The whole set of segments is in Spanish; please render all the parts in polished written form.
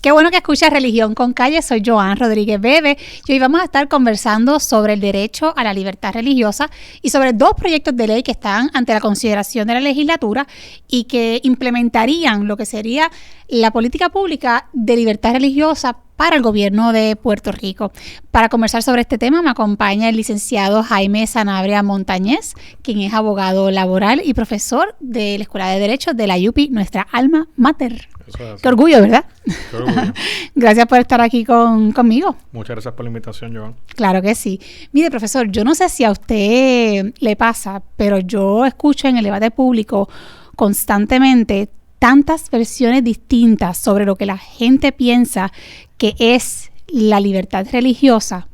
Qué bueno que escuchas Religión con Calle. Soy Joan Rodríguez Bebe y hoy vamos a estar conversando sobre el derecho a la libertad religiosa y sobre dos proyectos de ley que están ante la consideración de la legislatura y que implementarían lo que sería la política pública de libertad religiosa para el gobierno de Puerto Rico. Para conversar sobre este tema me acompaña el licenciado Jaime Sanabria Montañez, quien es abogado laboral y profesor de la Escuela de Derecho de la UPI, nuestra alma mater. Qué orgullo, ¿verdad? Qué orgullo. Gracias por estar aquí conmigo. Muchas gracias por la invitación, Joan. Claro que sí. Mire, profesor, yo no sé si a usted le pasa, pero yo escucho en el debate público constantemente tantas versiones distintas sobre lo que la gente piensa que es la libertad religiosa,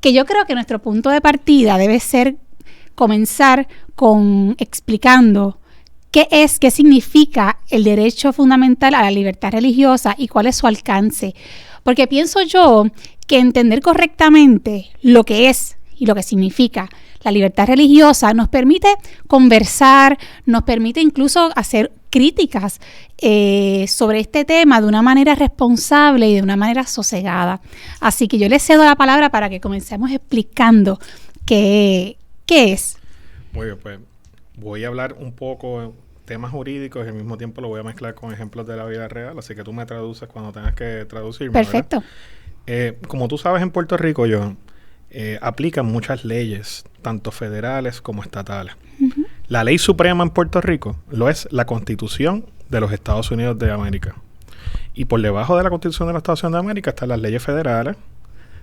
que yo creo que nuestro punto de partida debe ser comenzar con explicando qué significa el derecho fundamental a la libertad religiosa y cuál es su alcance. Porque pienso yo que entender correctamente lo que es y lo que significa la libertad religiosa nos permite conversar, nos permite incluso hacer críticas sobre este tema de una manera responsable y de una manera sosegada. Así que yo le cedo la palabra para que comencemos explicando qué es. Muy bien, pues voy a hablar un poco de temas jurídicos y al mismo tiempo lo voy a mezclar con ejemplos de la vida real, así que tú me traduces cuando tengas que traducirme. Perfecto. Como tú sabes, en Puerto Rico, Joan, aplican muchas leyes, tanto federales como estatales. Uh-huh. La ley suprema en Puerto Rico lo es la Constitución de los Estados Unidos de América. Y por debajo de la Constitución de los Estados Unidos de América están las leyes federales,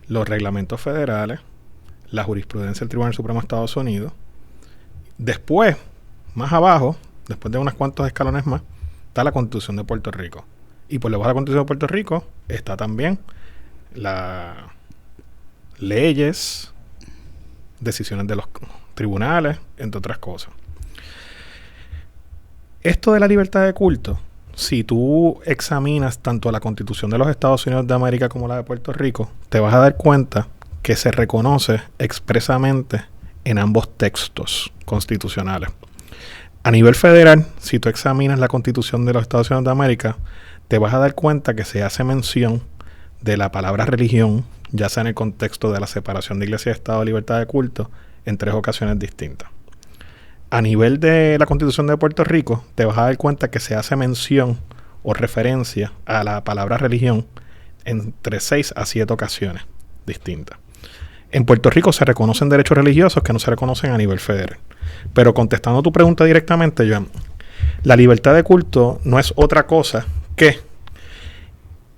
los reglamentos federales, la jurisprudencia del Tribunal Supremo de Estados Unidos. Después, más abajo, después de unos cuantos escalones más, está la Constitución de Puerto Rico. Y por debajo de la Constitución de Puerto Rico está también las leyes, decisiones de los tribunales, entre otras cosas. Esto de la libertad de culto, si tú examinas tanto la Constitución de los Estados Unidos de América como la de Puerto Rico, te vas a dar cuenta que se reconoce expresamente en ambos textos constitucionales. A nivel federal, si tú examinas la Constitución de los Estados Unidos de América, te vas a dar cuenta que se hace mención de la palabra religión, ya sea en el contexto de la separación de iglesia y Estado, libertad de culto, en 3 ocasiones distintas. A nivel de la Constitución de Puerto Rico, te vas a dar cuenta que se hace mención o referencia a la palabra religión entre 6 a 7 ocasiones distintas. En Puerto Rico se reconocen derechos religiosos que no se reconocen a nivel federal. Pero contestando tu pregunta directamente, Joan, la libertad de culto no es otra cosa que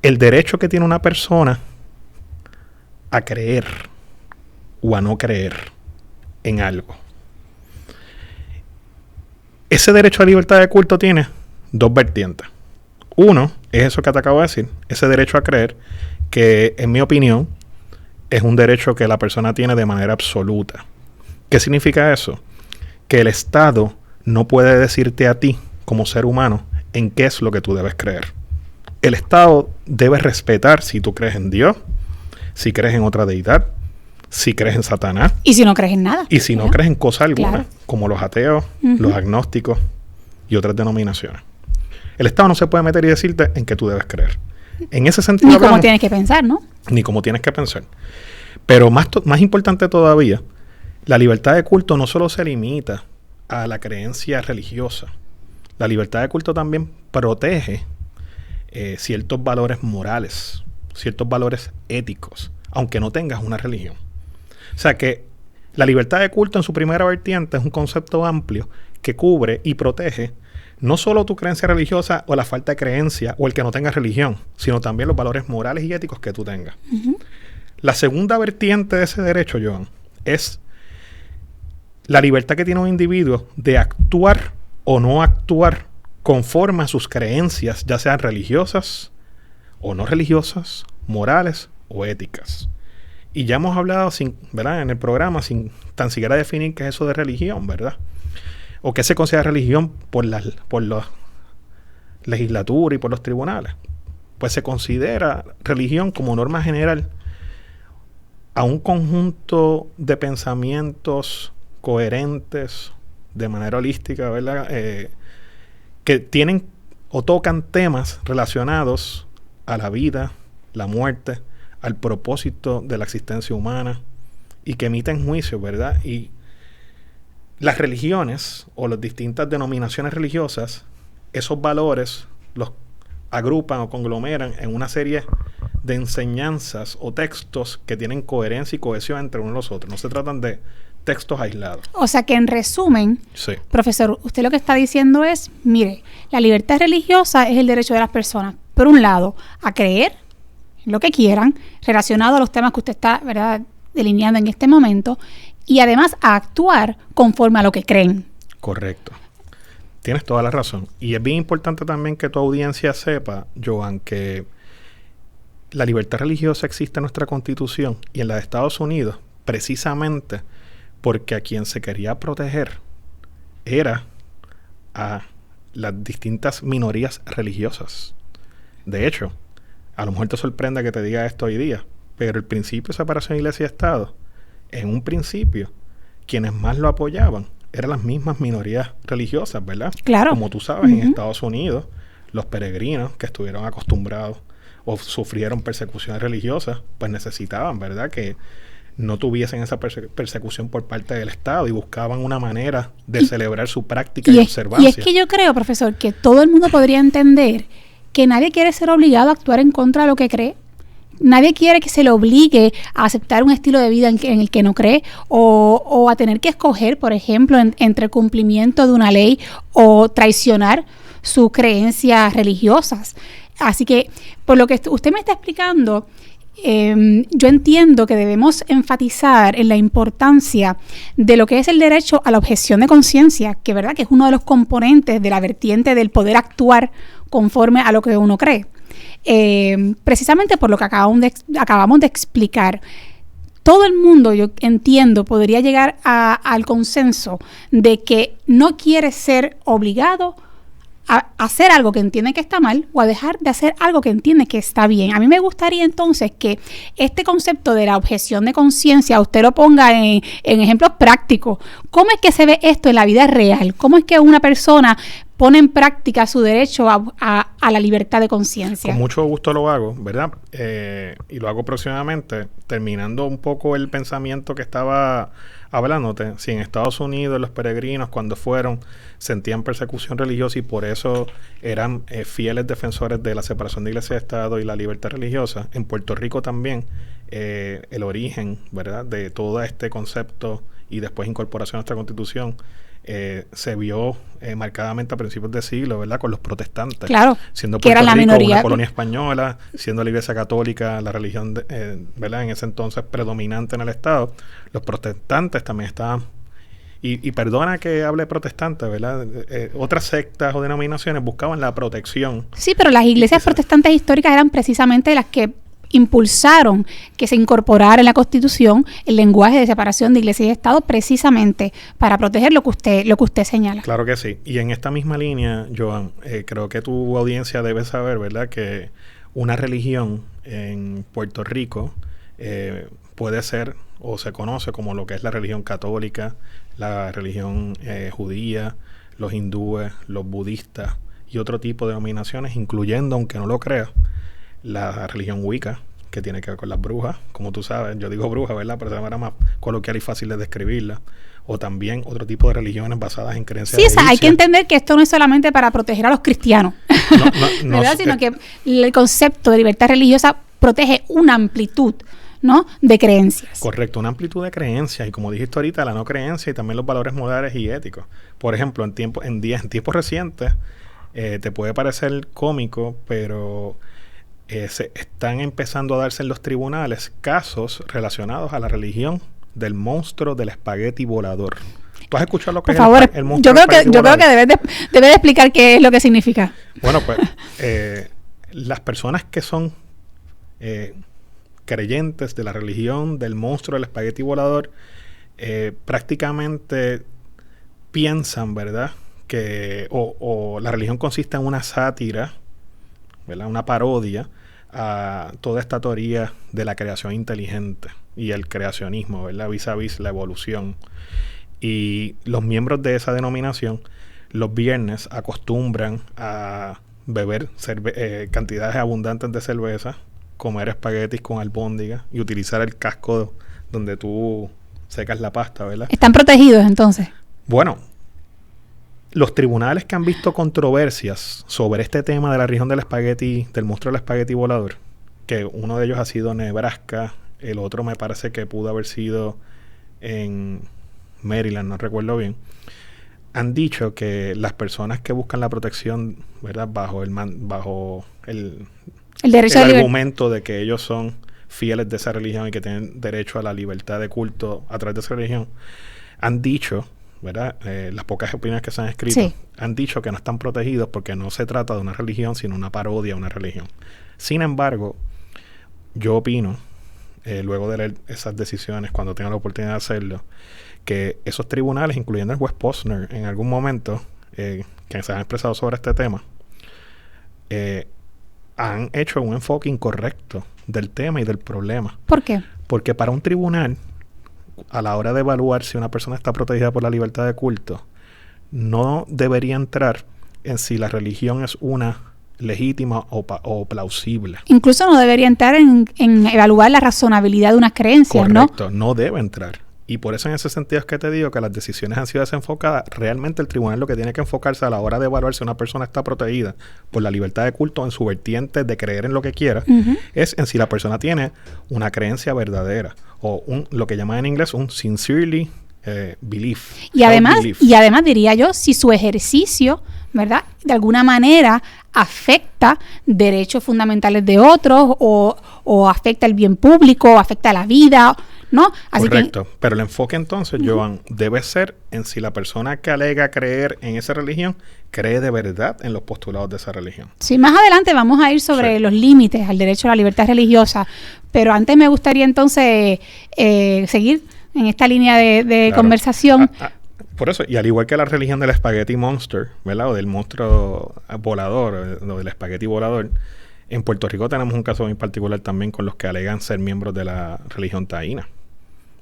el derecho que tiene una persona a creer o a no creer en algo. Ese derecho a libertad de culto tiene 2 vertientes. Uno es eso que te acabo de decir, ese derecho a creer, que en mi opinión es un derecho que la persona tiene de manera absoluta. ¿Qué significa eso? Que el Estado no puede decirte a ti, como ser humano, en qué es lo que tú debes creer. El Estado debe respetar si tú crees en Dios, si crees en otra deidad, si crees en Satanás. Y si no crees en nada. Y si no crees en cosa alguna, claro, como los ateos, los agnósticos y otras denominaciones. El Estado no se puede meter y decirte en qué tú debes creer. En ese sentido ni cómo tienes que pensar, ¿no? Ni cómo tienes que pensar. Pero más importante todavía, la libertad de culto no solo se limita a la creencia religiosa. La libertad de culto también protege ciertos valores morales, ciertos valores éticos, aunque no tengas una religión. O sea que la libertad de culto en su primera vertiente es un concepto amplio que cubre y protege no solo tu creencia religiosa o la falta de creencia o el que no tengas religión, sino también los valores morales y éticos que tú tengas. Uh-huh. La segunda vertiente de ese derecho, Joan, es la libertad que tiene un individuo de actuar o no actuar conforme a sus creencias, ya sean religiosas o no religiosas, morales o éticas. Y ya hemos hablado ¿verdad? En el programa sin tan siquiera definir qué es eso de religión, ¿verdad? O qué se considera religión por la legislatura y por los tribunales. Pues se considera religión como norma general a un conjunto de pensamientos coherentes, de manera holística, ¿verdad? Que tienen o tocan temas relacionados a la vida, la muerte, al propósito de la existencia humana y que emiten juicios, ¿verdad? Y las religiones o las distintas denominaciones religiosas, esos valores los agrupan o conglomeran en una serie de enseñanzas o textos que tienen coherencia y cohesión entre unos y los otros. No se tratan de textos aislados. O sea que en resumen, sí, profesor, usted lo que está diciendo es, mire, la libertad religiosa es el derecho de las personas, por un lado, a creer lo que quieran, relacionado a los temas que usted está, ¿verdad?, delineando en este momento, y además a actuar conforme a lo que creen. Correcto. Tienes toda la razón. Y es bien importante también que tu audiencia sepa, Joan, que la libertad religiosa existe en nuestra Constitución y en la de Estados Unidos precisamente porque a quien se quería proteger era a las distintas minorías religiosas. De hecho, a lo mejor te sorprende que te diga esto hoy día, pero el principio de separación de iglesia y Estado, en un principio, quienes más lo apoyaban eran las mismas minorías religiosas, ¿verdad? Claro. Como tú sabes, en Estados Unidos, los peregrinos que estuvieron acostumbrados o sufrieron persecuciones religiosas, pues necesitaban, ¿verdad?, que no tuviesen esa persecución por parte del Estado y buscaban una manera de celebrar su práctica y observancia. Y es que yo creo, profesor, que todo el mundo podría entender que nadie quiere ser obligado a actuar en contra de lo que cree. Nadie quiere que se le obligue a aceptar un estilo de vida en el que no cree o a tener que escoger, por ejemplo, entre el cumplimiento de una ley o traicionar sus creencias religiosas. Así que, por lo que usted me está explicando, yo entiendo que debemos enfatizar en la importancia de lo que es el derecho a la objeción de conciencia, que verdad que es uno de los componentes de la vertiente del poder actuar conforme a lo que uno cree. Precisamente por lo que acabamos de explicar, todo el mundo, yo entiendo, podría llegar al consenso de que no quiere ser obligado a hacer algo que entiende que está mal o a dejar de hacer algo que entiende que está bien. A mí me gustaría entonces que este concepto de la objeción de conciencia usted lo ponga en ejemplos prácticos. ¿Cómo es que se ve esto en la vida real? ¿Cómo es que una persona pone en práctica su derecho a la libertad de conciencia? Con mucho gusto lo hago, ¿verdad? Y lo hago próximamente, terminando un poco el pensamiento que estaba hablándote. Si en Estados Unidos los peregrinos cuando fueron sentían persecución religiosa y por eso eran fieles defensores de la separación de iglesia y Estado y la libertad religiosa, en Puerto Rico también el origen, ¿verdad?, de todo este concepto y después incorporación a nuestra Constitución se vio marcadamente a principios de siglo, ¿verdad?, con los protestantes. Claro, siendo que Puerto era la Rico minoría. una colonia española, siendo la Iglesia Católica la religión, ¿verdad?, en ese entonces predominante en el Estado. Los protestantes también estaban, y perdona que hable protestante, ¿verdad?, otras sectas o denominaciones buscaban la protección. Sí, pero las iglesias protestantes históricas eran precisamente las que impulsaron que se incorporara en la Constitución el lenguaje de separación de iglesia y Estado precisamente para proteger lo que usted señala. Claro que sí. Y en esta misma línea, Joan, creo que tu audiencia debe saber, ¿verdad?, que una religión en Puerto Rico puede ser o se conoce como lo que es la religión católica, la religión judía, los hindúes, los budistas y otro tipo de denominaciones, incluyendo, aunque no lo creas, la religión Wicca, que tiene que ver con las brujas, como tú sabes, yo digo brujas, ¿verdad?, pero de manera más coloquial y fácil de describirla, o también otro tipo de religiones basadas en creencias egipcias. Sí, hay que entender que esto no es solamente para proteger a los cristianos, no, ¿verdad?, sino que el concepto de libertad religiosa protege una amplitud, ¿no?, de creencias. Correcto, una amplitud de creencias y como dijiste ahorita, la no creencia y también los valores morales y éticos. Por ejemplo, en tiempos recientes te puede parecer cómico, pero se están empezando a darse en los tribunales casos relacionados a la religión del monstruo del espagueti volador. ¿Tú has escuchado lo que es el monstruo del espagueti volador? Yo creo que debe de explicar qué es lo que significa. Bueno, pues las personas que son creyentes de la religión del monstruo del espagueti volador prácticamente piensan, ¿verdad?, que o la religión consiste en una sátira, ¿verdad?, una parodia a toda esta teoría de la creación inteligente y el creacionismo, ¿verdad?, vis a vis la evolución. Y los miembros de esa denominación los viernes acostumbran a beber cantidades abundantes de cerveza, comer espaguetis con albóndigas y utilizar el casco donde tú secas la pasta, ¿verdad? ¿Están protegidos entonces? Bueno, los tribunales que han visto controversias sobre este tema de la religión del espagueti, del monstruo del espagueti volador, que uno de ellos ha sido Nebraska, el otro me parece que pudo haber sido en Maryland, no recuerdo bien, han dicho que las personas que buscan la protección, ¿verdad?, bajo el argumento de que ellos son fieles de esa religión y que tienen derecho a la libertad de culto a través de esa religión, han dicho, ¿verdad?, las pocas opiniones que se han escrito, sí, han dicho que no están protegidos porque no se trata de una religión, sino una parodia a una religión. Sin embargo, yo opino, luego de leer esas decisiones, cuando tenga la oportunidad de hacerlo, que esos tribunales, incluyendo el juez Posner, en algún momento, que se han expresado sobre este tema, han hecho un enfoque incorrecto del tema y del problema. ¿Por qué? Porque para un tribunal, a la hora de evaluar si una persona está protegida por la libertad de culto, no debería entrar en si la religión es una legítima o plausible. Incluso no debería entrar en evaluar la razonabilidad de unas creencias, ¿no? Correcto, no debe entrar. Y por eso en ese sentido es que te digo que las decisiones han sido desenfocadas. Realmente el tribunal lo que tiene que enfocarse a la hora de evaluar si una persona está protegida por la libertad de culto en su vertiente de creer en lo que quiera, es en si la persona tiene una creencia verdadera o lo que llaman en inglés un sincerely belief. Y además diría yo, si su ejercicio, ¿verdad?, de alguna manera afecta derechos fundamentales de otros o afecta el bien público, afecta la vida, ¿no? Así correcto, pero el enfoque entonces, Joan, debe ser en si la persona que alega creer en esa religión cree de verdad en los postulados de esa religión. Sí, más adelante vamos a ir sobre los límites al derecho a la libertad religiosa, pero antes me gustaría entonces seguir en esta línea de conversación. Por eso, y al igual que la religión del Spaghetti Monster, ¿verdad?, o del monstruo volador, o del espagueti volador, en Puerto Rico tenemos un caso muy particular también con los que alegan ser miembros de la religión taína.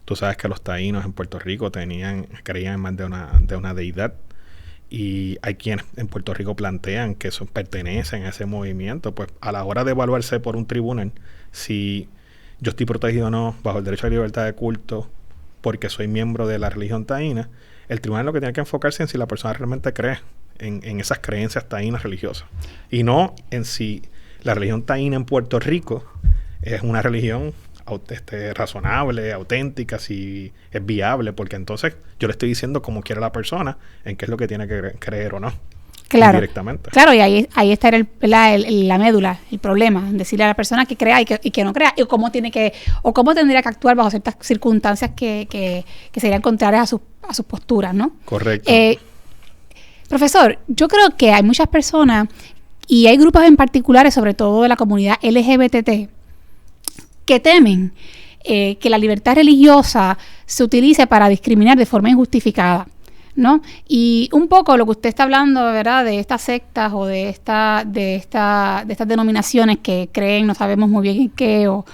Tú sabes que los taínos en Puerto Rico creían en más de una deidad, y hay quienes en Puerto Rico plantean que pertenecen a ese movimiento. Pues a la hora de evaluarse por un tribunal si yo estoy protegido o no bajo el derecho a la libertad de culto porque soy miembro de la religión taína, el tribunal lo que tiene que enfocarse en si la persona realmente cree en esas creencias taínas religiosas, y no en si la religión taína en Puerto Rico es una religión razonable, auténtica, si es viable, porque entonces yo le estoy diciendo como quiere la persona en qué es lo que tiene que creer o no. Claro, directamente. Claro, y ahí está la médula, el problema, decirle a la persona que crea y que no crea, y cómo tendría que actuar bajo ciertas circunstancias que serían contrarias a sus posturas, ¿no? Correcto. Profesor, yo creo que hay muchas personas, y hay grupos en particulares, sobre todo de la comunidad LGBT, que temen que la libertad religiosa se utilice para discriminar de forma injustificada, ¿no? Y un poco lo que usted está hablando, ¿verdad?, de estas sectas o de estas denominaciones que creen, no sabemos muy bien en qué, o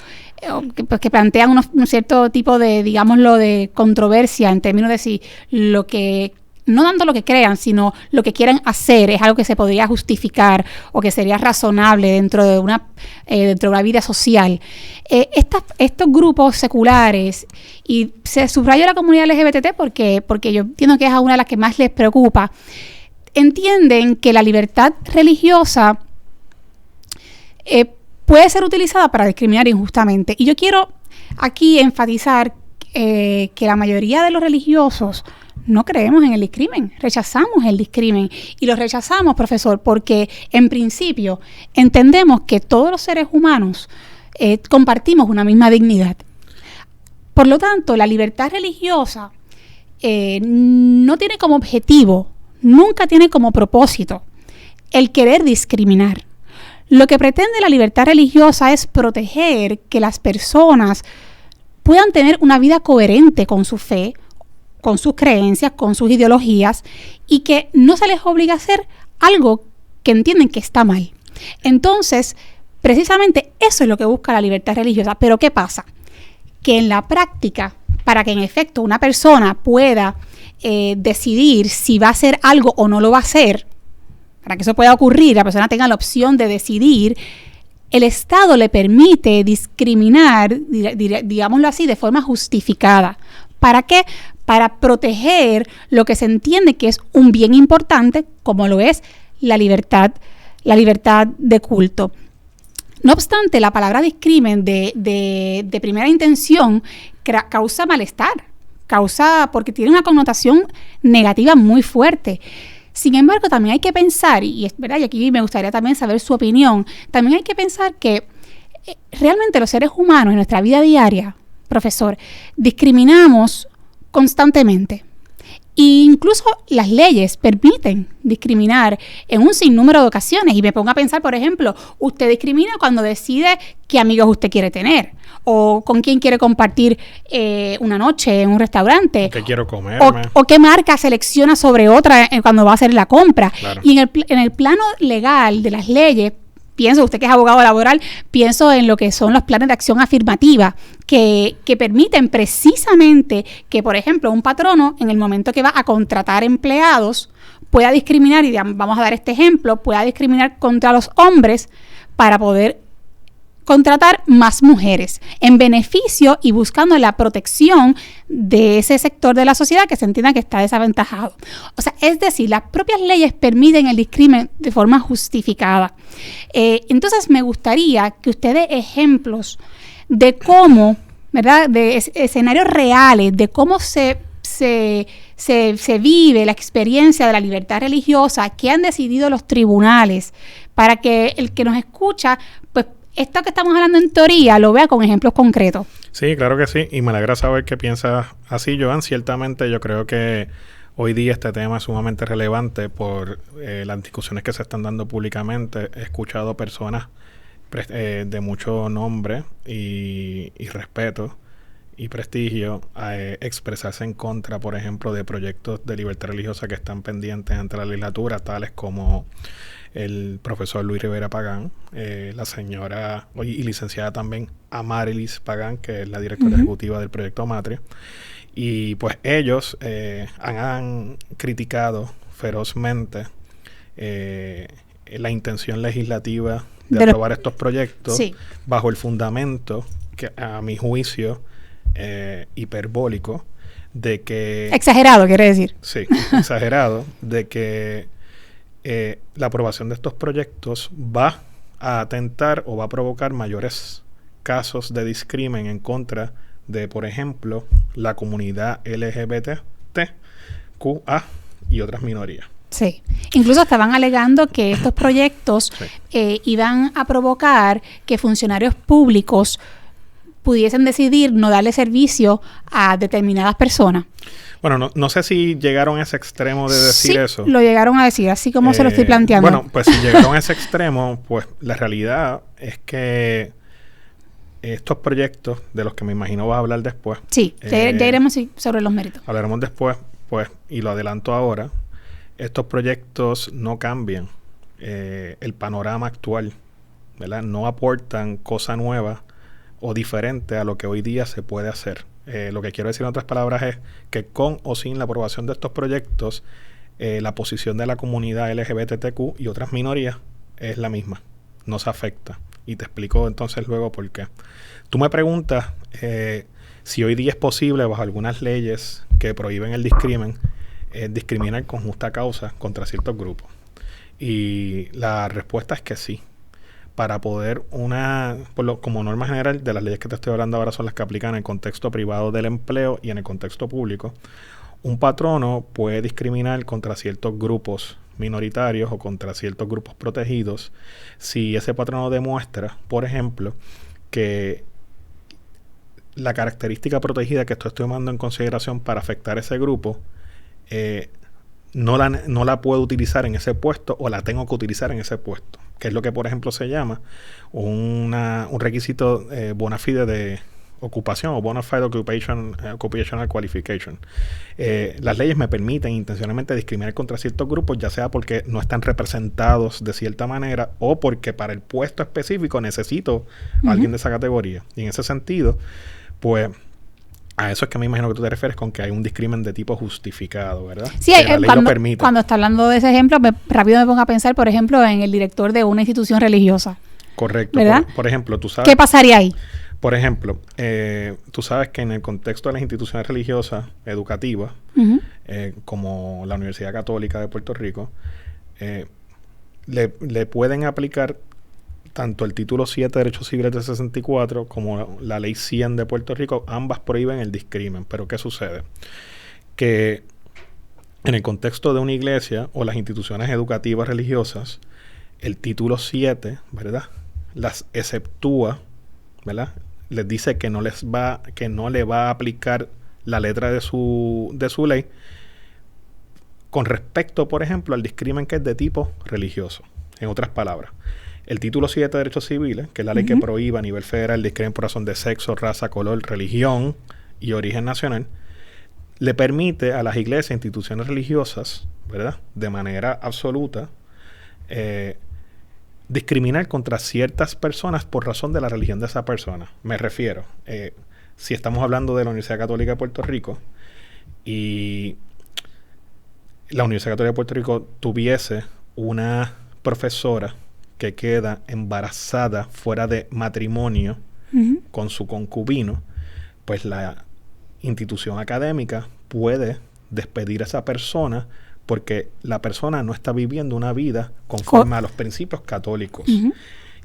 que plantean un cierto tipo de, digámoslo, de controversia en términos de si lo que, no tanto lo que crean, sino lo que quieran hacer es algo que se podría justificar o que sería razonable dentro de una vida social. Estos grupos seculares, y se subraya la comunidad LGBT porque yo entiendo que es una de las que más les preocupa, entienden que la libertad religiosa puede ser utilizada para discriminar injustamente. Y yo quiero aquí enfatizar que la mayoría de los religiosos no creemos en el discrimen, rechazamos el discrimen, y lo rechazamos, profesor, porque en principio entendemos que todos los seres humanos compartimos una misma dignidad. Por lo tanto, la libertad religiosa no tiene como objetivo, nunca tiene como propósito el querer discriminar. Lo que pretende la libertad religiosa es proteger que las personas puedan tener una vida coherente con su fe, con sus creencias, con sus ideologías, y que no se les obliga a hacer algo que entienden que está mal. Entonces, precisamente eso es lo que busca la libertad religiosa. Pero ¿qué pasa? Que en la práctica, para que en efecto una persona pueda decidir si va a hacer algo o no lo va a hacer, para que eso pueda ocurrir, la persona tenga la opción de decidir, el Estado le permite discriminar, digámoslo así, de forma justificada. ¿Para qué? Para proteger lo que se entiende que es un bien importante, como lo es la libertad de culto. No obstante, la palabra discrimen de primera intención causa malestar, porque tiene una connotación negativa muy fuerte. Sin embargo, también hay que pensar, y es verdad, y aquí me gustaría también saber su opinión, también hay que pensar que realmente los seres humanos en nuestra vida diaria, profesor, discriminamos constantemente. E incluso las leyes permiten discriminar en un sinnúmero de ocasiones. Y me pongo a pensar, por ejemplo, usted discrimina cuando decide qué amigos usted quiere tener, o con quién quiere compartir una noche en un restaurante. ¿Qué quiero comer? O qué marca selecciona sobre otra cuando va a hacer la compra. Claro. Y en el plano legal de las leyes, pienso, usted que es abogado laboral, pienso en lo que son los planes de acción afirmativa que permiten precisamente que, por ejemplo, un patrono, en el momento que va a contratar empleados, pueda discriminar, y vamos a dar este ejemplo, pueda discriminar contra los hombres para poder contratar más mujeres en beneficio y buscando la protección de ese sector de la sociedad que se entienda que está desaventajado. O sea, es decir, las propias leyes permiten el discrimen de forma justificada. Entonces, me gustaría que usted dé ejemplos de cómo, ¿verdad?, de escenarios reales, de cómo se vive la experiencia de la libertad religiosa que han decidido los tribunales, para que el que nos escucha, pues, esto que estamos hablando en teoría lo vea con ejemplos concretos. Sí, claro que sí. Y me alegra saber que piensas así, Joan. Ciertamente yo creo que hoy día este tema es sumamente relevante por las discusiones que se están dando públicamente. He escuchado personas de mucho nombre y respeto y prestigio expresarse en contra, por ejemplo, de proyectos de libertad religiosa que están pendientes ante la legislatura, tales como el profesor Luis Rivera Pagán, la señora y licenciada también Amarilis Pagán, que es la directora ejecutiva del proyecto Matria. Y pues ellos han criticado ferozmente la intención legislativa de aprobar estos proyectos, sí, bajo el fundamento que, a mi juicio, hiperbólico, de que... Exagerado, quiere decir. Sí, exagerado, de que la aprobación de estos proyectos va a atentar o va a provocar mayores casos de discrimen en contra de, por ejemplo, la comunidad LGBTQA y otras minorías. Sí, incluso estaban alegando que estos proyectos iban a provocar que funcionarios públicos pudiesen decidir no darle servicio a determinadas personas. Bueno, no sé si llegaron a ese extremo de decir eso. Sí, lo llegaron a decir, así como se lo estoy planteando. Bueno, pues si llegaron a ese extremo, pues la realidad es que estos proyectos, de los que me imagino vas a hablar después. Sí, ya iremos sobre los méritos. Hablaremos después, pues, y lo adelanto ahora. Estos proyectos no cambian el panorama actual, ¿verdad? No aportan cosa nueva o diferente a lo que hoy día se puede hacer. Lo que quiero decir en otras palabras es que con o sin la aprobación de estos proyectos, la posición de la comunidad LGBTQ y otras minorías es la misma, no se afecta. Y te explico entonces luego por qué. Tú me preguntas si hoy día es posible, bajo algunas leyes que prohíben el discrimen, discriminar con justa causa contra ciertos grupos. Y la respuesta es que sí. Para poder como norma general de las leyes que te estoy hablando ahora son las que aplican en el contexto privado del empleo y en el contexto público, un patrono puede discriminar contra ciertos grupos minoritarios o contra ciertos grupos protegidos si ese patrono demuestra, por ejemplo, que la característica protegida que estoy tomando en consideración para afectar ese grupo no la puedo utilizar en ese puesto o la tengo que utilizar en ese puesto, que es lo que, por ejemplo, se llama un requisito bona fide de ocupación o bona fide occupational qualification. Las leyes me permiten intencionalmente discriminar contra ciertos grupos, ya sea porque no están representados de cierta manera o porque para el puesto específico necesito a alguien de esa categoría. Y en ese sentido, pues A eso es que me imagino que tú te refieres con que hay un discrimen de tipo justificado, ¿verdad? Sí, que la ley lo permite. Cuando está hablando de ese ejemplo, rápido me pongo a pensar, por ejemplo, en el director de una institución religiosa. Correcto. ¿Verdad? Por ejemplo, tú sabes... ¿Qué pasaría ahí? Por ejemplo, tú sabes que en el contexto de las instituciones religiosas educativas, como la Universidad Católica de Puerto Rico, le pueden aplicar tanto el título 7 de Derechos Civiles de 64 como la ley 100 de Puerto Rico. Ambas prohíben el discrimen. Pero ¿qué sucede? Que en el contexto de una iglesia o las instituciones educativas religiosas, el título 7, ¿verdad?, las exceptúa, ¿verdad?, les dice que no le va a aplicar la letra de su ley con respecto, por ejemplo, al discrimen que es de tipo religioso. En otras palabras, el título 7 de Derechos Civiles, que es la ley que prohíbe a nivel federal el discrimen por razón de sexo, raza, color, religión y origen nacional, le permite a las iglesias e instituciones religiosas, ¿verdad?, de manera absoluta, discriminar contra ciertas personas por razón de la religión de esa persona. Me refiero, si estamos hablando de la Universidad Católica de Puerto Rico y la Universidad Católica de Puerto Rico tuviese una profesora que queda embarazada fuera de matrimonio con su concubino, pues la institución académica puede despedir a esa persona porque la persona no está viviendo una vida conforme a los principios católicos.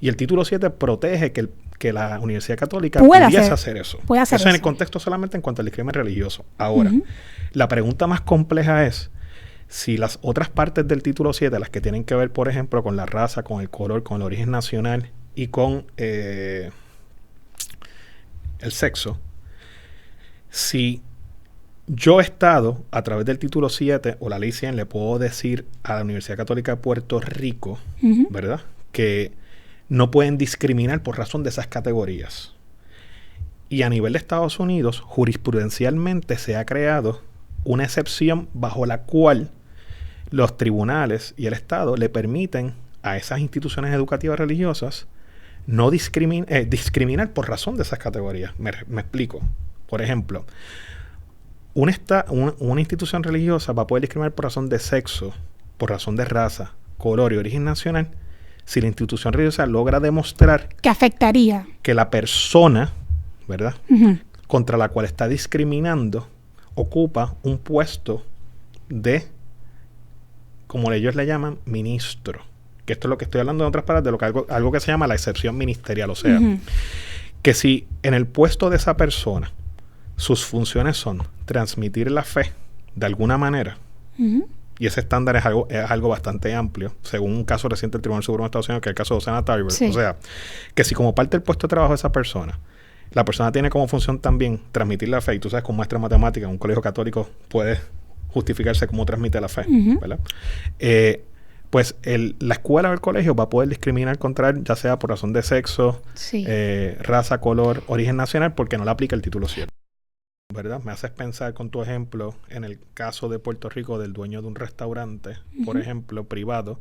Y el título 7 protege que la Universidad Católica pudiese hacer eso. Eso en el contexto solamente en cuanto al discrimen religioso. Ahora, la pregunta más compleja es si las otras partes del título 7, las que tienen que ver, por ejemplo, con la raza, con el color, con el origen nacional y con el sexo, si yo, Estado, a través del título 7 o la ley 100, le puedo decir a la Universidad Católica de Puerto Rico, ¿verdad?, que no pueden discriminar por razón de esas categorías. Y a nivel de Estados Unidos, jurisprudencialmente se ha creado una excepción bajo la cual los tribunales y el Estado le permiten a esas instituciones educativas religiosas no discriminar por razón de esas categorías. Me explico. Por ejemplo, una institución religiosa va a poder discriminar por razón de sexo, por razón de raza, color y origen nacional si la institución religiosa logra demostrar que afectaría que la persona, ¿verdad?, contra la cual está discriminando ocupa un puesto de, como ellos le llaman, ministro. Que esto es lo que estoy hablando en otras palabras, de lo que algo que se llama la excepción ministerial. O sea, que si en el puesto de esa persona sus funciones son transmitir la fe de alguna manera, y ese estándar es algo bastante amplio, según un caso reciente del Tribunal Supremo de Estados Unidos, que es el caso de Osana Tarver. Sí. O sea, que si como parte del puesto de trabajo de esa persona, la persona tiene como función también transmitir la fe, y tú sabes, con maestra de matemáticas en un colegio católico puede justificarse cómo transmite la fe, ¿verdad? Pues la escuela o el colegio va a poder discriminar contra él, ya sea por razón de sexo, raza, color, origen nacional, porque no le aplica el título 7. ¿Verdad? Me haces pensar con tu ejemplo en el caso de Puerto Rico del dueño de un restaurante, por ejemplo, privado,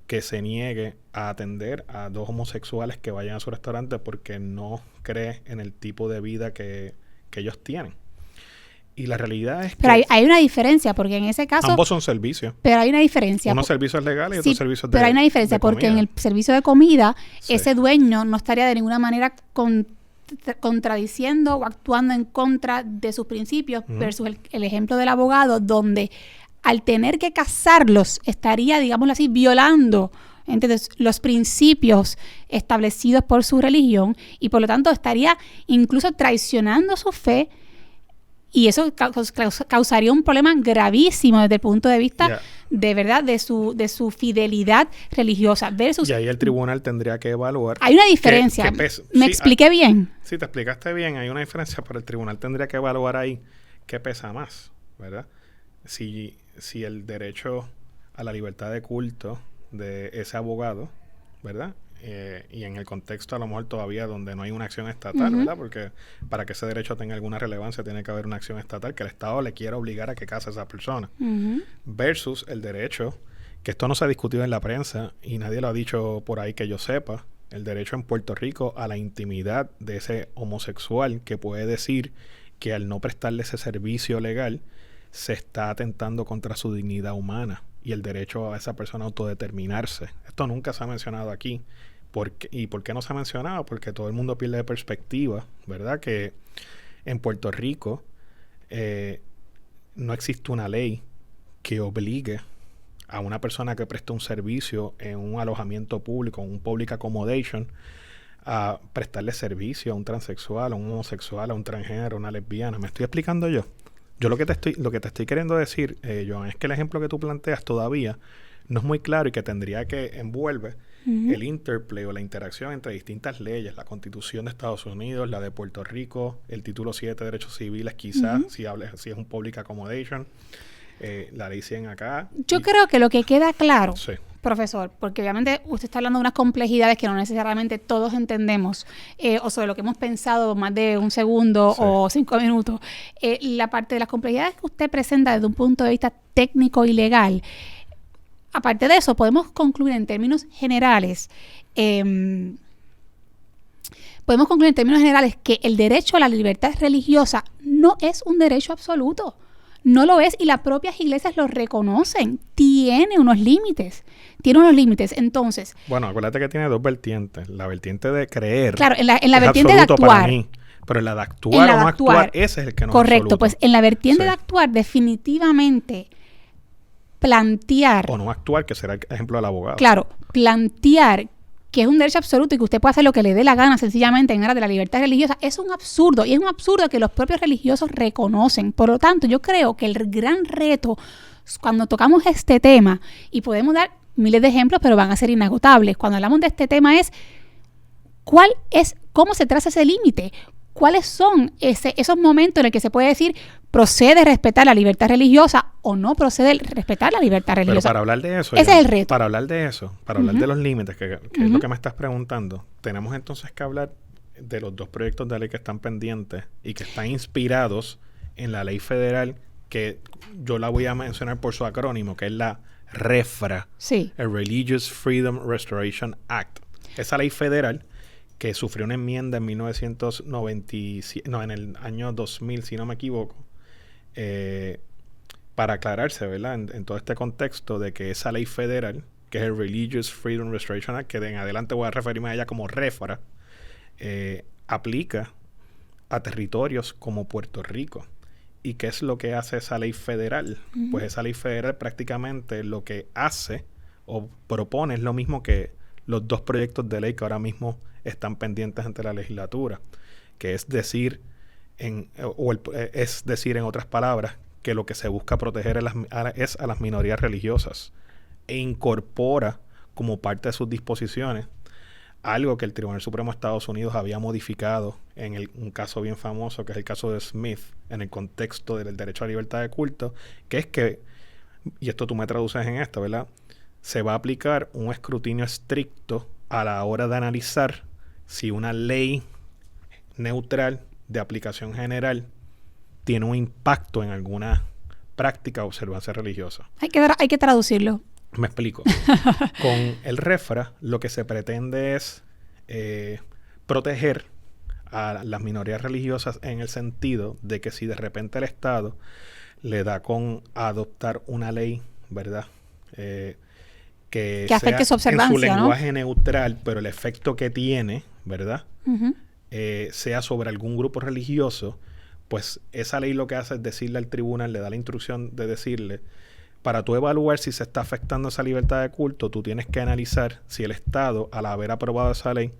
que se niegue a atender a dos homosexuales que vayan a su restaurante porque no cree en el tipo de vida que ellos tienen. Y la realidad es que... Pero hay una diferencia, porque en ese caso... ambos son servicios. Pero hay una diferencia. Unos servicios legales y otros servicios pero hay una diferencia, porque en el servicio de comida, ese dueño no estaría de ninguna manera contradiciendo o actuando en contra de sus principios, versus el ejemplo del abogado, donde al tener que casarlos estaría, digámoslo así, violando, entonces, los principios establecidos por su religión, y por lo tanto estaría incluso traicionando su fe, y eso causaría un problema gravísimo desde el punto de vista de verdad de su fidelidad religiosa versus... Y ahí el tribunal tendría que evaluar... Hay una diferencia. ¿Me expliqué bien? Sí, te explicaste bien. Hay una diferencia, pero el tribunal tendría que evaluar ahí qué pesa más, ¿verdad? Si el derecho a la libertad de culto de ese abogado, ¿verdad? Y en el contexto a lo mejor todavía donde no hay una acción estatal, ¿verdad? Porque para que ese derecho tenga alguna relevancia tiene que haber una acción estatal que el Estado le quiera obligar a que case a esa persona. Versus el derecho, que esto no se ha discutido en la prensa y nadie lo ha dicho por ahí que yo sepa, el derecho en Puerto Rico a la intimidad de ese homosexual que puede decir que al no prestarle ese servicio legal se está atentando contra su dignidad humana y el derecho a esa persona a autodeterminarse. Esto nunca se ha mencionado aquí. ¿Y por qué no se ha mencionado? Porque todo el mundo pierde de perspectiva, ¿verdad? Que en Puerto Rico no existe una ley que obligue a una persona que preste un servicio en un alojamiento público, un public accommodation, a prestarle servicio a un transexual, a un homosexual, a un transgénero, a una lesbiana. ¿Me estoy explicando yo? Yo lo que te estoy queriendo decir, Joan, es que el ejemplo que tú planteas todavía no es muy claro y que tendría que envolver el interplay o la interacción entre distintas leyes, la Constitución de Estados Unidos, la de Puerto Rico, el título 7 de Derechos Civiles, quizás, si es un public accommodation, la ley 100 acá. Yo creo que lo que queda claro, sí, profesor, porque obviamente usted está hablando de unas complejidades que no necesariamente todos entendemos, o sobre lo que hemos pensado más de un segundo o 5 minutos. La parte de las complejidades que usted presenta desde un punto de vista técnico y legal, aparte de eso, podemos concluir en términos generales, que el derecho a la libertad religiosa no es un derecho absoluto. No lo es y las propias iglesias lo reconocen. Tiene unos límites. Entonces... Bueno, acuérdate que tiene dos vertientes. La vertiente de creer. Claro, en la vertiente de actuar. Para mí, pero en la de actuar o no actuar, ese es el que no es correcto, absoluto. Pues en la vertiente de actuar, definitivamente plantear... O no actuar, que será el ejemplo del abogado. Claro, plantear que es un derecho absoluto y que usted puede hacer lo que le dé la gana sencillamente en aras de la libertad religiosa, es un absurdo. Y es un absurdo que los propios religiosos reconocen. Por lo tanto, yo creo que el gran reto, cuando tocamos este tema, y podemos dar miles de ejemplos, pero van a ser inagotables, cuando hablamos de este tema es, ¿cómo se traza ese límite? ¿Cuáles son esos momentos en los que se puede decir procede respetar la libertad religiosa o no procede respetar la libertad religiosa? Pero para hablar de eso, ese es el reto. Para hablar de eso, para hablar de los límites, que es lo que me estás preguntando, tenemos entonces que hablar de los dos proyectos de ley que están pendientes y que están inspirados en la ley federal, que yo la voy a mencionar por su acrónimo, que es la RFRA, el Religious Freedom Restoration Act. Esa ley federal que sufrió una enmienda en 1997, en el año 2000, si no me equivoco, para aclararse, ¿verdad? En todo este contexto de que esa ley federal, que es el Religious Freedom Restoration Act, que de en adelante voy a referirme a ella como RFRA, aplica a territorios como Puerto Rico. ¿Y qué es lo que hace esa ley federal? Pues esa ley federal prácticamente lo que hace o propone es lo mismo que los dos proyectos de ley que ahora mismo están pendientes ante la legislatura, que es decir, en otras palabras, que lo que se busca proteger es a las minorías religiosas e incorpora como parte de sus disposiciones algo que el Tribunal Supremo de Estados Unidos había modificado en un caso bien famoso, que es el caso de Smith, en el contexto del derecho a la libertad de culto, que es que, y esto tú me traduces en esto, ¿verdad?, se va a aplicar un escrutinio estricto a la hora de analizar si una ley neutral de aplicación general tiene un impacto en alguna práctica o observancia religiosa. Hay que traducirlo. Me explico. Con el RFRA lo que se pretende es proteger a las minorías religiosas en el sentido de que si de repente el Estado le da con adoptar una ley, ¿verdad?, que afecte su observancia, en su lenguaje neutral, pero el efecto que tiene, ¿verdad?, sea sobre algún grupo religioso, pues esa ley lo que hace es decirle al tribunal, le da la instrucción de decirle, para tú evaluar si se está afectando esa libertad de culto, tú tienes que analizar si el Estado, al haber aprobado esa ley,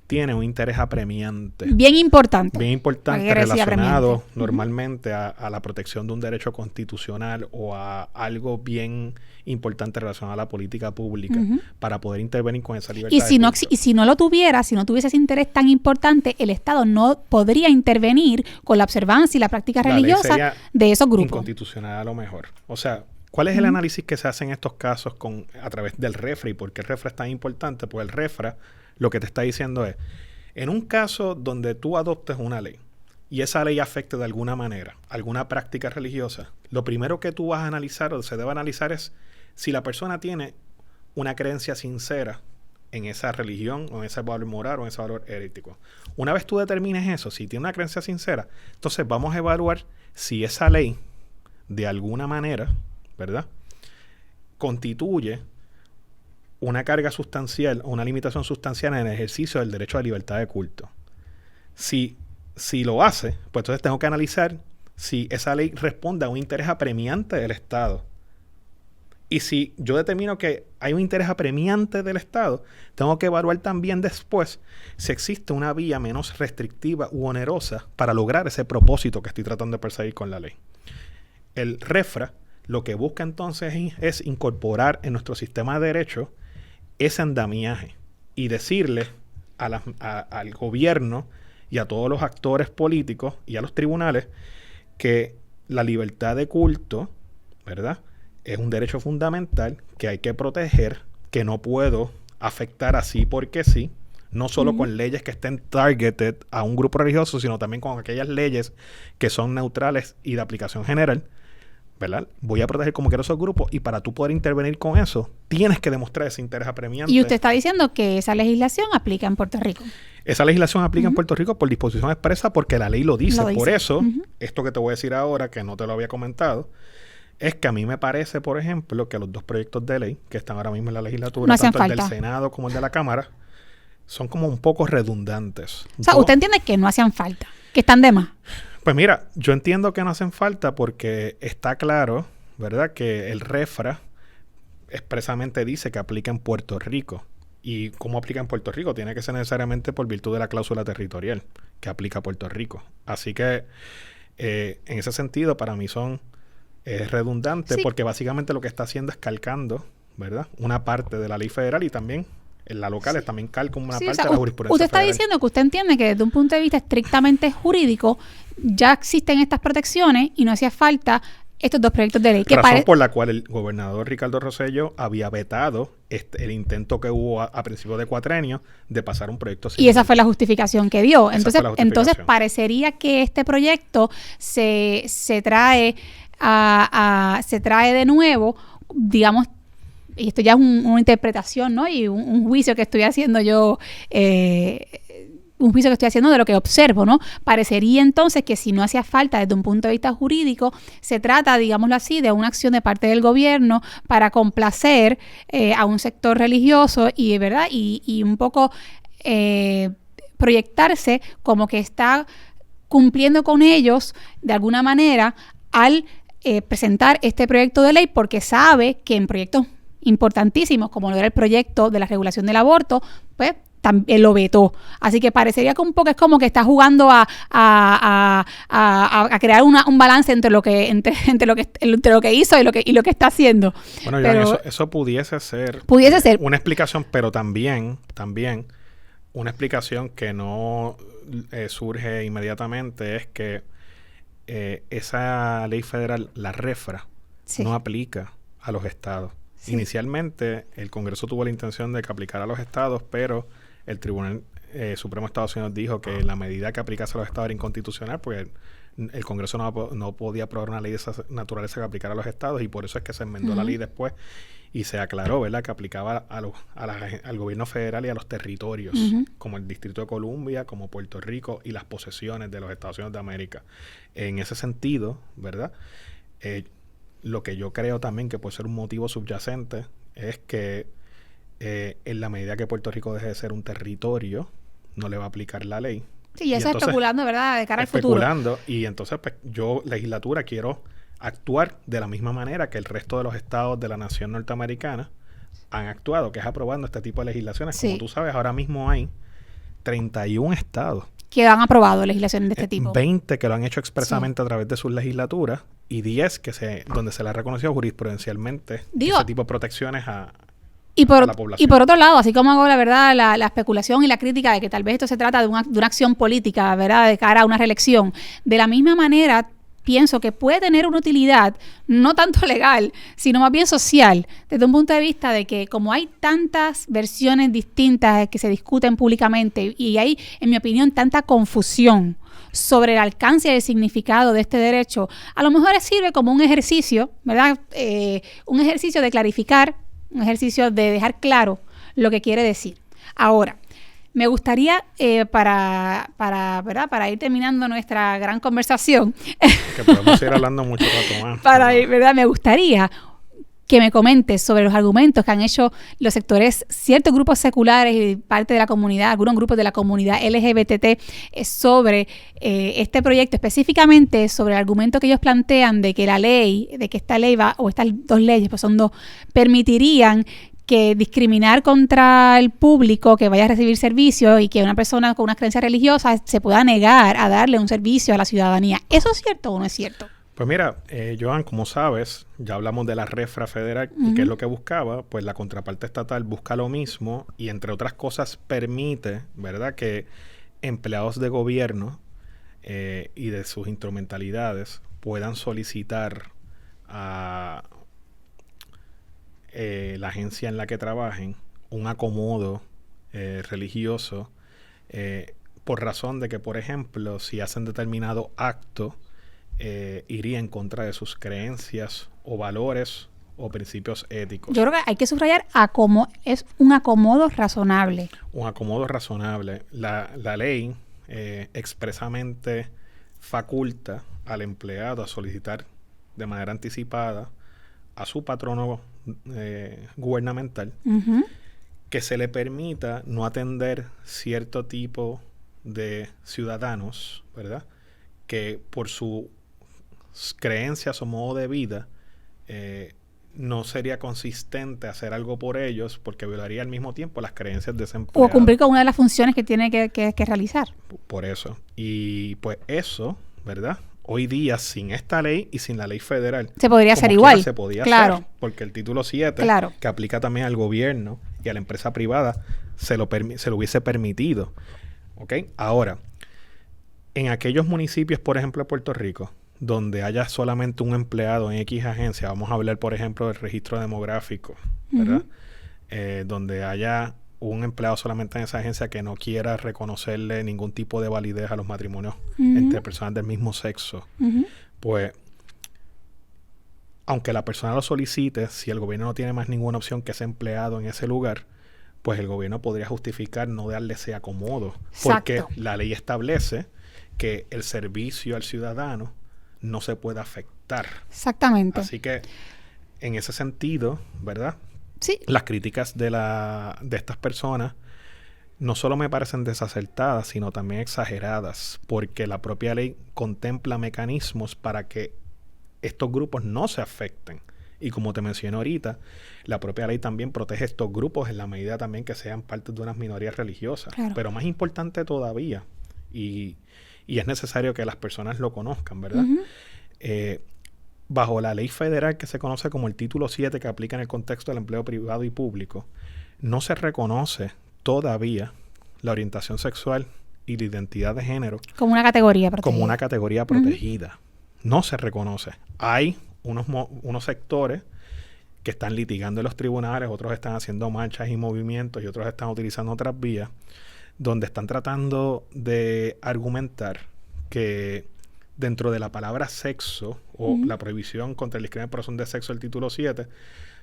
tiene un interés apremiante. Bien importante. Relacionado normalmente a la protección de un derecho constitucional o a algo bien importante relacionado a la política pública para poder intervenir con esa libertad. Y si no lo tuviera, si no tuviese ese interés tan importante, el Estado no podría intervenir con la observancia y la práctica religiosa de esos grupos. Inconstitucional a lo mejor. O sea, ¿cuál es el análisis que se hace en estos casos a través del RFRA? ¿Y por qué el RFRA es tan importante? Pues el RFRA lo que te está diciendo es, en un caso donde tú adoptes una ley y esa ley afecte de alguna manera alguna práctica religiosa, lo primero que tú vas a analizar o se debe analizar es si la persona tiene una creencia sincera en esa religión o en ese valor moral o en ese valor ético. Una vez tú determines eso, si tiene una creencia sincera, entonces vamos a evaluar si esa ley de alguna manera, ¿verdad?, constituye una carga sustancial o una limitación sustancial en el ejercicio del derecho a la libertad de culto. Si lo hace, pues entonces tengo que analizar si esa ley responde a un interés apremiante del Estado. Y si yo determino que hay un interés apremiante del Estado, tengo que evaluar también después si existe una vía menos restrictiva u onerosa para lograr ese propósito que estoy tratando de perseguir con la ley. El REFRA lo que busca entonces es incorporar en nuestro sistema de derecho ese andamiaje y decirle al gobierno y a todos los actores políticos y a los tribunales que la libertad de culto, ¿verdad?, es un derecho fundamental que hay que proteger, que no puedo afectar así porque sí, no solo con leyes que estén targeted a un grupo religioso, sino también con aquellas leyes que son neutrales y de aplicación general, ¿verdad? Voy a proteger como quiera esos grupos y para tú poder intervenir con eso, tienes que demostrar ese interés apremiante. Y usted está diciendo que esa legislación aplica en Puerto Rico. Esa legislación aplica en Puerto Rico por disposición expresa porque la ley lo dice. Por eso, esto que te voy a decir ahora, que no te lo había comentado, es que a mí me parece, por ejemplo, que los dos proyectos de ley que están ahora mismo en la legislatura, no tanto el del Senado como el de la Cámara, son como un poco redundantes. O sea, usted entiende que no hacían falta, que están de más. Pues mira, yo entiendo que no hacen falta porque está claro, ¿verdad?, que el REFRA expresamente dice que aplica en Puerto Rico. ¿Y cómo aplica en Puerto Rico? Tiene que ser necesariamente por virtud de la cláusula territorial que aplica a Puerto Rico. Así que, en ese sentido, para mí es redundante porque básicamente lo que está haciendo es calcando, ¿verdad?, una parte de la ley federal y también en la local también calca una parte de la jurisprudencia usted está federal. diciendo que usted entiende que desde un punto de vista estrictamente jurídico ya existen estas protecciones y no hacía falta estos dos proyectos de ley. Razón por la cual el gobernador Ricardo Rosselló había vetado el intento que hubo a principios de cuatrienio de pasar un proyecto similar. Y esa fue la justificación que dio. Entonces parecería que este proyecto se trae de nuevo, digamos, y esto ya es una interpretación, ¿no? Y un juicio que estoy haciendo yo, un juicio que estoy haciendo de lo que observo, ¿no? Parecería entonces que si no hacía falta desde un punto de vista jurídico, se trata, digámoslo así, de una acción de parte del gobierno para complacer a un sector religioso y, ¿verdad? Y un poco proyectarse como que está cumpliendo con ellos de alguna manera al presentar este proyecto de ley porque sabe que en proyectos importantísimos, como lo era el proyecto de la regulación del aborto, pues también lo vetó. Así que parecería que un poco es como que está jugando a crear un balance entre lo que hizo y lo que está haciendo. Bueno, Iván, eso pudiese ser una explicación, pero también una explicación que no surge inmediatamente es que esa ley federal, la REFRA, no aplica a los estados. Sí. Inicialmente, el Congreso tuvo la intención de que aplicara a los estados, pero el Tribunal Supremo de Estados Unidos dijo que la medida que aplicase a los estados era inconstitucional porque el Congreso no podía aprobar una ley de esa naturaleza que aplicara a los estados y por eso es que se enmendó la ley después y se aclaró, ¿verdad?, que aplicaba al gobierno federal y a los territorios, como el Distrito de Columbia, como Puerto Rico y las posesiones de los Estados Unidos de América. En ese sentido, ¿verdad?, lo que yo creo también que puede ser un motivo subyacente es que en la medida que Puerto Rico deje de ser un territorio, no le va a aplicar la ley. Sí, y eso es especulando, ¿verdad?, de cara al futuro. Especulando, y entonces pues, yo, legislatura, quiero actuar de la misma manera que el resto de los estados de la nación norteamericana han actuado, que es aprobando este tipo de legislaciones. Sí. Como tú sabes, ahora mismo hay 31 estados que han aprobado legislaciones de este tipo. 20 que lo han hecho expresamente a través de sus legislaturas y 10 donde se le ha reconocido jurisprudencialmente ese tipo de protecciones a la población. Y por otro lado, así como hago la verdad, la especulación y la crítica de que tal vez esto se trata de una acción política, ¿verdad?, de cara a una reelección, de la misma manera pienso que puede tener una utilidad, no tanto legal, sino más bien social, desde un punto de vista de que como hay tantas versiones distintas que se discuten públicamente y hay, en mi opinión, tanta confusión sobre el alcance y el significado de este derecho, a lo mejor sirve como un ejercicio, ¿verdad?, un ejercicio de clarificar, un ejercicio de dejar claro lo que quiere decir. Ahora, me gustaría, ¿verdad? Para ir terminando nuestra gran conversación, Que podemos ir hablando mucho rato más. ¿verdad? Me gustaría que me comentes sobre los argumentos que han hecho los sectores, ciertos grupos seculares y parte de la comunidad, algunos grupos de la comunidad LGBT sobre este proyecto, específicamente sobre el argumento que ellos plantean de que la ley, de que esta ley o estas dos leyes, pues son dos, permitirían que discriminar contra el público que vaya a recibir servicios y que una persona con unas creencias religiosas se pueda negar a darle un servicio a la ciudadanía. ¿Eso es cierto o no es cierto? Pues mira, Joan, como sabes, ya hablamos de la REFRA federal y qué es lo que buscaba. Pues la contraparte estatal busca lo mismo y, entre otras cosas, permite, ¿verdad?, que empleados de gobierno y de sus instrumentalidades puedan solicitar a la agencia en la que trabajen un acomodo religioso por razón de que, por ejemplo, si hacen determinado acto, iría en contra de sus creencias o valores o principios éticos. Yo creo que hay que subrayar es un acomodo razonable. Un acomodo razonable. La ley expresamente faculta al empleado a solicitar de manera anticipada a su patrono gubernamental que se le permita no atender cierto tipo de ciudadanos, ¿verdad?, que por sus creencias o modo de vida no sería consistente hacer algo por ellos porque violaría al mismo tiempo las creencias de ese empleado. O cumplir con una de las funciones que tiene que realizar. Por eso. Y pues eso, ¿verdad?, hoy día, sin esta ley y sin la ley federal, se podría hacer igual. Se podía hacer, porque el título 7, que aplica también al gobierno y a la empresa privada, se lo hubiese permitido. ¿Ok? Ahora, en aquellos municipios, por ejemplo, de Puerto Rico, donde haya solamente un empleado en X agencia, vamos a hablar, por ejemplo, del registro demográfico, ¿verdad? Donde haya un empleado solamente en esa agencia que no quiera reconocerle ningún tipo de validez a los matrimonios entre personas del mismo sexo, pues, aunque la persona lo solicite, si el gobierno no tiene más ninguna opción que ese empleado en ese lugar, pues el gobierno podría justificar no darle ese acomodo. Porque la ley establece que el servicio al ciudadano no se puede afectar. Exactamente. Así que, en ese sentido, ¿verdad?, sí, las críticas de estas personas no solo me parecen desacertadas, sino también exageradas, porque la propia ley contempla mecanismos para que estos grupos no se afecten. Y como te mencioné ahorita, la propia ley también protege estos grupos en la medida también que sean parte de unas minorías religiosas. Claro. Pero más importante todavía, y es necesario que las personas lo conozcan, ¿verdad? Bajo la ley federal que se conoce como el título 7, que aplica en el contexto del empleo privado y público, no se reconoce todavía la orientación sexual y la identidad de género como una categoría protegida. Como una categoría protegida. No se reconoce. Hay unos sectores que están litigando en los tribunales, otros están haciendo marchas y movimientos y otros están utilizando otras vías, donde están tratando de argumentar que dentro de la palabra sexo o la prohibición contra el discriminación por razón de sexo del título 7,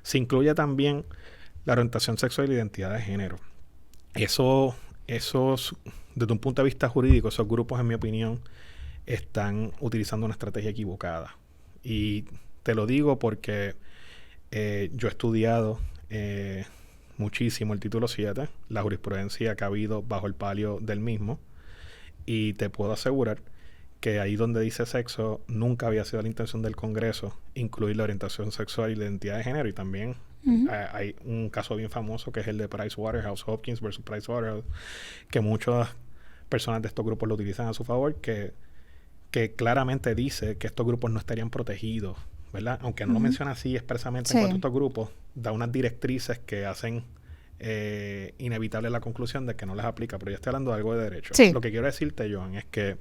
se incluye también la orientación sexual y la identidad de género. Esos, desde un punto de vista jurídico, esos grupos, en mi opinión, están utilizando una estrategia equivocada. Y te lo digo porque yo he estudiado muchísimo el título 7, la jurisprudencia que ha habido bajo el palio del mismo, y te puedo asegurar que ahí donde dice sexo nunca había sido la intención del Congreso incluir la orientación sexual y la identidad de género. Y también hay un caso bien famoso que es el de Pricewaterhouse Hopkins versus Pricewaterhouse, que muchas personas de estos grupos lo utilizan a su favor, que claramente dice que estos grupos no estarían protegidos, ¿verdad? Aunque no lo menciona así expresamente en cuanto a estos grupos, da unas directrices que hacen inevitable la conclusión de que no les aplica. Pero yo estoy hablando de algo de derecho. Sí. Lo que quiero decirte, Joan, es que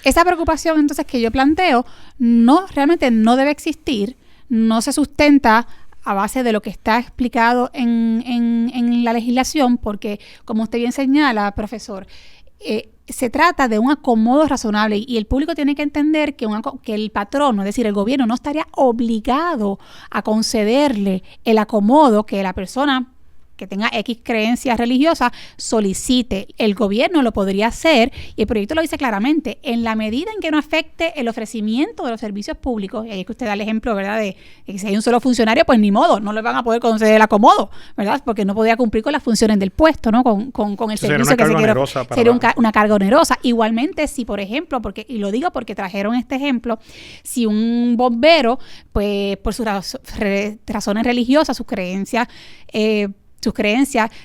esa preocupación entonces que yo planteo realmente no debe existir, no se sustenta a base de lo que está explicado en la legislación, porque como usted bien señala, profesor, se trata de un acomodo razonable y el público tiene que entender que el patrono, es decir, el gobierno, no estaría obligado a concederle el acomodo que la persona que tenga X creencias religiosas solicite. El gobierno lo podría hacer y el proyecto lo dice claramente, en la medida en que no afecte el ofrecimiento de los servicios públicos. Y ahí es que usted da el ejemplo, ¿verdad?, de que si hay un solo funcionario, pues ni modo, no le van a poder conceder el acomodo, ¿verdad? Porque no podía cumplir con las funciones del puesto, ¿no? Con el servicio que se quiere. Sería una carga onerosa. Igualmente, si por ejemplo, y lo digo porque trajeron este ejemplo, si un bombero, pues por sus razones religiosas, sus creencias,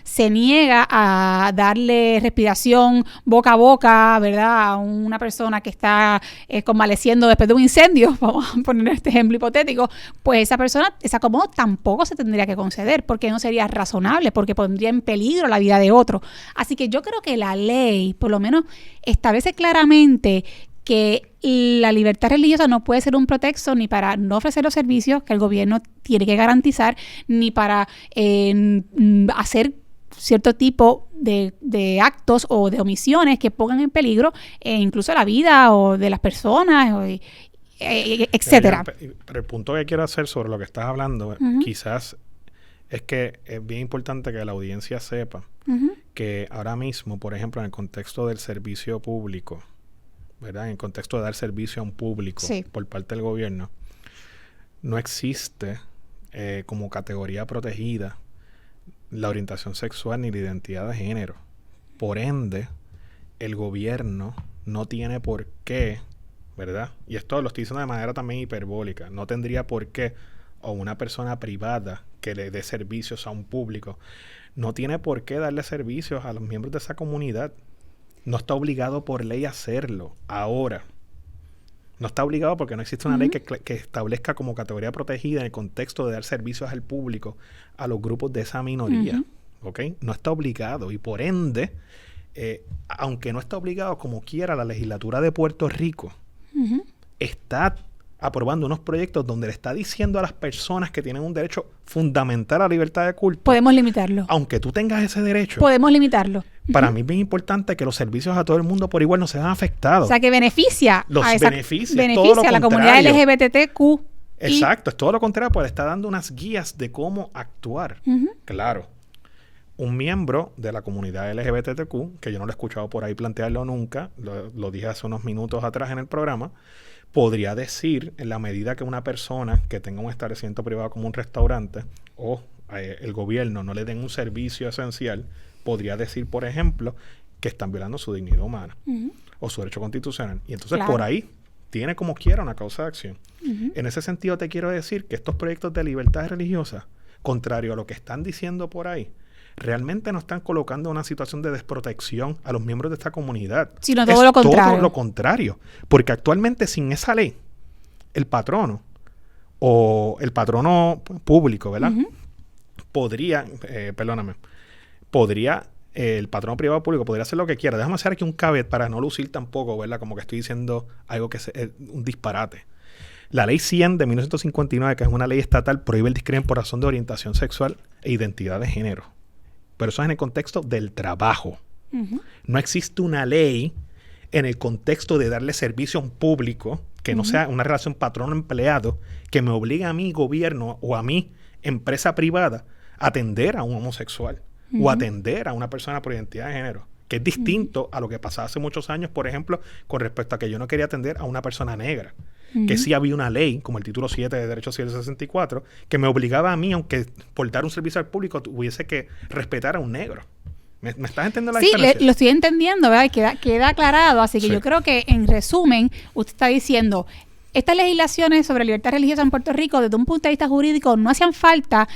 se niega a darle respiración boca a boca, ¿verdad?, a una persona que está convaleciendo después de un incendio, vamos a poner este ejemplo hipotético, pues esa persona, ese acomodo tampoco se tendría que conceder, porque no sería razonable, porque pondría en peligro la vida de otro. Así que yo creo que la ley, por lo menos, establece claramente que la libertad religiosa no puede ser un pretexto ni para no ofrecer los servicios que el gobierno tiene que garantizar, ni para hacer cierto tipo de actos o de omisiones que pongan en peligro incluso la vida o de las personas, etcétera. Pero el punto que quiero hacer sobre lo que estás hablando, quizás es que es bien importante que la audiencia sepa que ahora mismo, por ejemplo, en el contexto del servicio público, ¿verdad?, en el contexto de dar servicio a un público por parte del gobierno, no existe como categoría protegida la orientación sexual ni la identidad de género. Por ende, el gobierno no tiene por qué, ¿verdad? Y esto lo estoy diciendo de manera también hiperbólica. No tendría por qué, o una persona privada que le dé servicios a un público, no tiene por qué darle servicios a los miembros de esa comunidad. No está obligado por ley a hacerlo. Ahora, no está obligado porque no existe una ley que establezca como categoría protegida en el contexto de dar servicios al público a los grupos de esa minoría. ¿Ok? No está obligado y por ende, aunque no está obligado como quiera, la legislatura de Puerto Rico está aprobando unos proyectos donde le está diciendo a las personas que tienen un derecho fundamental a la libertad de culto. Podemos limitarlo. Aunque tú tengas ese derecho. Podemos limitarlo. Para mí es bien importante que los servicios a todo el mundo por igual no se vean afectados. O sea, que beneficia a la comunidad LGBTQ. Exacto, es todo lo contrario, pues le está dando unas guías de cómo actuar. Claro, un miembro de la comunidad LGBTQ, que yo no lo he escuchado por ahí plantearlo nunca, lo dije hace unos minutos atrás en el programa, podría decir, en la medida que una persona que tenga un establecimiento privado como un restaurante o el gobierno no le den un servicio esencial, podría decir, por ejemplo, que están violando su dignidad humana o su derecho constitucional. Y entonces por ahí tiene como quiera una causa de acción. En ese sentido te quiero decir que estos proyectos de libertad religiosa, contrario a lo que están diciendo por ahí, realmente no están colocando una situación de desprotección a los miembros de esta comunidad. Sino todo lo contrario. Todo lo contrario. Porque actualmente sin esa ley, el patrono o el patrono público, ¿verdad? El patrono privado público podría hacer lo que quiera. Déjame hacer aquí un caveat para no lucir tampoco, ¿verdad? Como que estoy diciendo algo que es un disparate. La Ley 100 de 1959, que es una ley estatal, prohíbe el discrimen por razón de orientación sexual e identidad de género. Pero eso es en el contexto del trabajo. No existe una ley en el contexto de darle servicio a un público que no sea una relación patrono-empleado que me obligue a mi gobierno o a mi empresa privada a atender a un homosexual o atender a una persona por identidad de género, que es distinto a lo que pasaba hace muchos años, por ejemplo, con respecto a que yo no quería atender a una persona negra. Que sí había una ley, como el título 7 de Derecho Civil 64, que me obligaba a mí, aunque por dar un servicio al público, tuviese que respetar a un negro. ¿Me estás entendiendo la diferencia? Sí, lo estoy entendiendo, ¿verdad? Queda aclarado. Así que yo creo que, en resumen, usted está diciendo, estas legislaciones sobre libertad religiosa en Puerto Rico, desde un punto de vista jurídico, no hacían falta,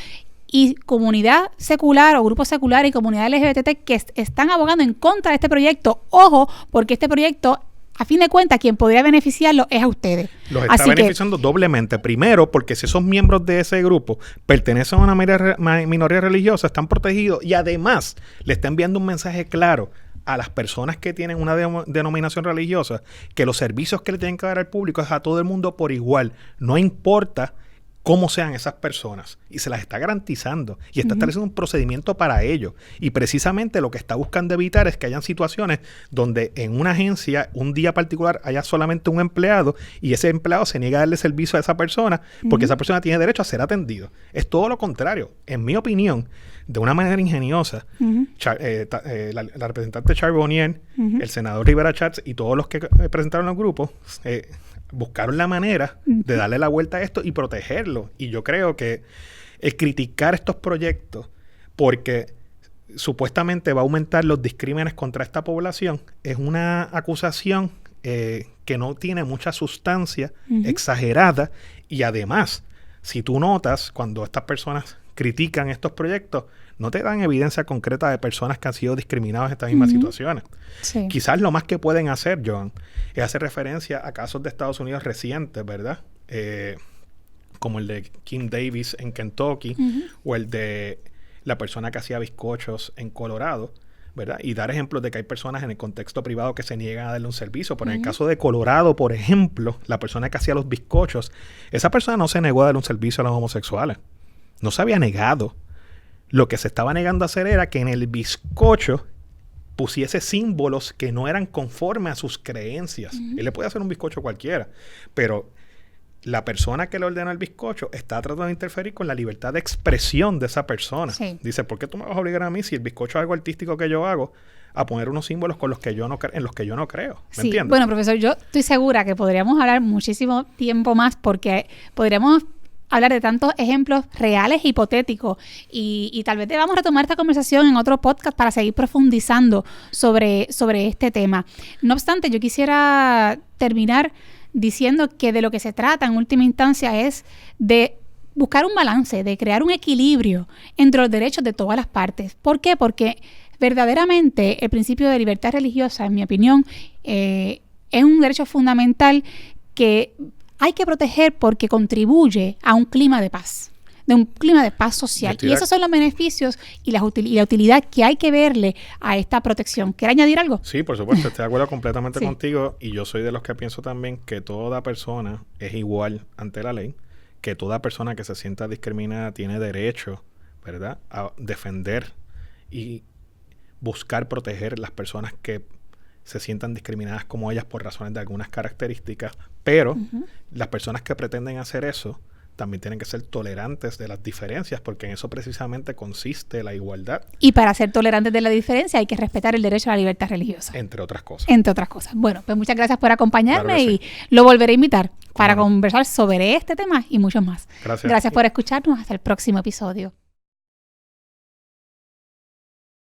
y comunidad secular o grupos seculares y comunidad LGBT que están abogando en contra de este proyecto, ojo, porque este proyecto, a fin de cuentas, quien podría beneficiarlo es a ustedes. Los está beneficiando doblemente. Primero, porque si esos miembros de ese grupo pertenecen a una minoría religiosa, están protegidos y además le está enviando un mensaje claro a las personas que tienen una denominación religiosa que los servicios que le tienen que dar al público es a todo el mundo por igual. No importa cómo sean esas personas y se las está garantizando y está estableciendo un procedimiento para ello. Y precisamente lo que está buscando evitar es que hayan situaciones donde en una agencia un día particular haya solamente un empleado y ese empleado se niega a darle servicio a esa persona porque esa persona tiene derecho a ser atendido. Es todo lo contrario. En mi opinión, de una manera ingeniosa, la representante Charbonnier, el senador Rivera Schatz y todos los que presentaron los grupos buscaron la manera de darle la vuelta a esto y protegerlo. Y yo creo que el criticar estos proyectos porque supuestamente va a aumentar los discrímenes contra esta población es una acusación que no tiene mucha sustancia, exagerada, y además, si tú notas, cuando estas personas critican estos proyectos, no te dan evidencia concreta de personas que han sido discriminadas en estas mismas situaciones. Sí. Quizás lo más que pueden hacer, Joan, es hacer referencia a casos de Estados Unidos recientes, ¿verdad? Como el de Kim Davis en Kentucky o el de la persona que hacía bizcochos en Colorado, ¿verdad? Y dar ejemplos de que hay personas en el contexto privado que se niegan a darle un servicio. Pero en el caso de Colorado, por ejemplo, la persona que hacía los bizcochos, esa persona no se negó a darle un servicio a los homosexuales. No se había negado. Lo que se estaba negando a hacer era que en el bizcocho pusiese símbolos que no eran conformes a sus creencias. Él le puede hacer un bizcocho cualquiera, pero la persona que le ordenó el bizcocho está tratando de interferir con la libertad de expresión de esa persona. Sí. Dice, ¿por qué tú me vas a obligar a mí, si el bizcocho es algo artístico que yo hago, a poner unos símbolos con los que yo no en los que yo no creo? ¿Me entiendes? Bueno, profesor, yo estoy segura que podríamos hablar muchísimo tiempo más porque podríamos hablar de tantos ejemplos reales e hipotéticos y tal vez debamos retomar esta conversación en otro podcast para seguir profundizando sobre este tema. No obstante, yo quisiera terminar diciendo que de lo que se trata en última instancia es de buscar un balance, de crear un equilibrio entre los derechos de todas las partes. ¿Por qué? Porque verdaderamente el principio de libertad religiosa, en mi opinión, es un derecho fundamental que hay que proteger porque contribuye a un clima de paz, social. Y esos son los beneficios y la utilidad que hay que verle a esta protección. ¿Quiere añadir algo? Sí, por supuesto. Estoy de acuerdo completamente contigo. Y yo soy de los que pienso también que toda persona es igual ante la ley, que toda persona que se sienta discriminada tiene derecho, ¿verdad?, a defender y buscar proteger las personas que se sientan discriminadas como ellas por razones de algunas características, pero las personas que pretenden hacer eso también tienen que ser tolerantes de las diferencias, porque en eso precisamente consiste la igualdad. Y para ser tolerantes de la diferencia hay que respetar el derecho a la libertad religiosa. Entre otras cosas. Bueno, pues muchas gracias por acompañarme y lo volveré a invitar para conversar sobre este tema y muchos más. Gracias por escucharnos. Hasta el próximo episodio.